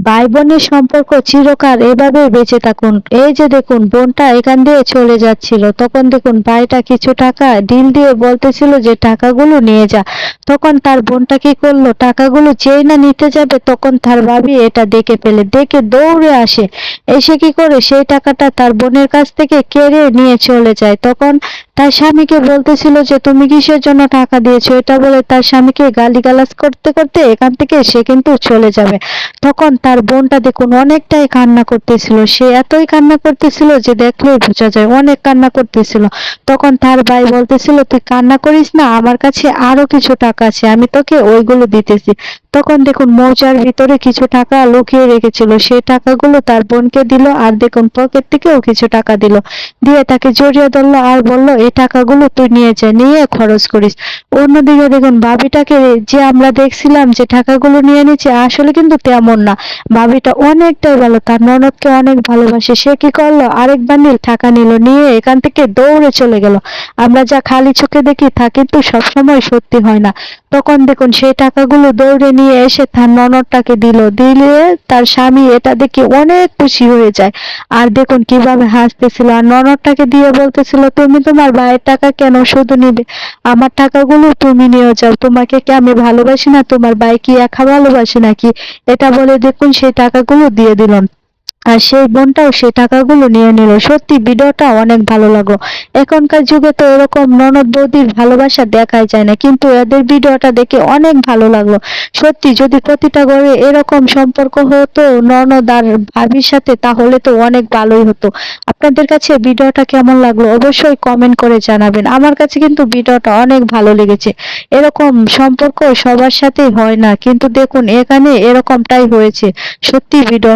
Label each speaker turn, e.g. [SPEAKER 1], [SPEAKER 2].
[SPEAKER 1] ভাই বোনের সম্পর্ক চিরকাল এভাবেই বেঁচে থাকুন। এই যে দেখুন বোনটা এখান দিয়ে চলে যাচ্ছিল, তখন দেখুন ভাইটা কিছু টাকা ডিল দিয়ে বলতেছিল যে টাকাগুলো নিয়ে যা। তখন তার বোনটা কি করলো, টাকাগুলো যেই না নিতে যাবে তখন তার ভাবি এটা দেখে ফেলে, দেখে দৌড়ে আসে। এসে কি করে সেই টাকাটা তার বোনের কাছ থেকে কেড়ে নিয়ে চলে যায়। তখন তার স্বামীকে বলতেছিল যে তুমি কিসের জন্য টাকা দিয়েছো, এটা বলে তার স্বামীকে গালিগালাজ করতে করতে এখান থেকে সে কিন্তু চলে যাবে। তখন তার বোনটা দেখুন অনেকটাই কান্না করতেছিল, সে এতই কান্না করতেছিল যে দেখলেই বোঝা যায় অনেক কান্না করতেছিল। তখন তার ভাই বলতেছিল তুই কান্না করিস না, আমার কাছে আরো কিছু টাকা আছে, আমি তোকে ওইগুলো দিতেছি। তখন দেখুন মৌচার ভিতরে কিছু টাকা লুকিয়ে রেখেছিল, সেই টাকাগুলো তার বোনকে দিল, আর দেখুন পকেট থেকেও কিছু টাকা দিল, দিয়ে তাকে জড়িয়ে ধরলো আর বললো এই টাকাগুলো তুই নিয়ে যা, নিয়ে খরচ করিস। অন্যদিকে দেখুন ভাবিটাকে যে আমরা দেখছিলাম যে টাকাগুলো নিয়ে নিচ্ছে, আসলে কিন্তু তেমন না। ভাবিটা অনেকটাই ভালো, তার ননদকে অনেক ভালোবাসে। সে কি করলো, আরেক বান্ডিল টাকা নিল, নিয়ে এখান থেকে দৌড়ে চলে গেল। আমরা যা খালি চোখে দেখি তা কিন্তু সবসময় সত্যি হয় না। তখন দেখুন সেই টাকাগুলো দৌড়ে নিয়ে এসে তার ননদটাকে দিল, দিলে তার স্বামী এটা দেখে অনেক খুশি হয়ে যায়। আর দেখুন কিভাবে হাসতেছিল, আর ননদটাকে দিয়ে বলতেছিল তুমি তোমার ভাইয়ের টাকা কেন শুধু নিবে, আমার টাকাগুলো তুমি নিয়ে যাও, তোমাকে কি আমি ভালোবাসি না, তোমার ভাই কি একা ভালোবাসে নাকি। এটা বলে দেখুন সেই টাকাগুলো দিয়ে দিলাম, আর সেই বোনটাও সেই টাকাগুলো নিয়ে নিল। সত্যি ভিডিওটা অনেক ভালো লাগলো। এখনকার যুগে তো এরকম ননদ বৌদির ভালোবাসা দেখাই যায় না, কিন্তু এদের ভিডিওটা দেখে অনেক ভালো লাগলো। সত্যি যদি প্রতিটা ঘরে এরকম সম্পর্ক হতো ননদ আর ভাবির সাথে, তাহলে তো অনেক ভালোই হতো। আপনাদের কাছে ভিডিওটা কেমন লাগলো অবশ্যই কমেন্ট করে জানাবেন। আমার কাছে কিন্তু ভিডিওটা অনেক ভালো লেগেছে। এরকম সম্পর্ক সবার সাথেই হয় না, কিন্তু দেখুন এখানে এরকমটাই হয়েছে। সত্যি ভিডিও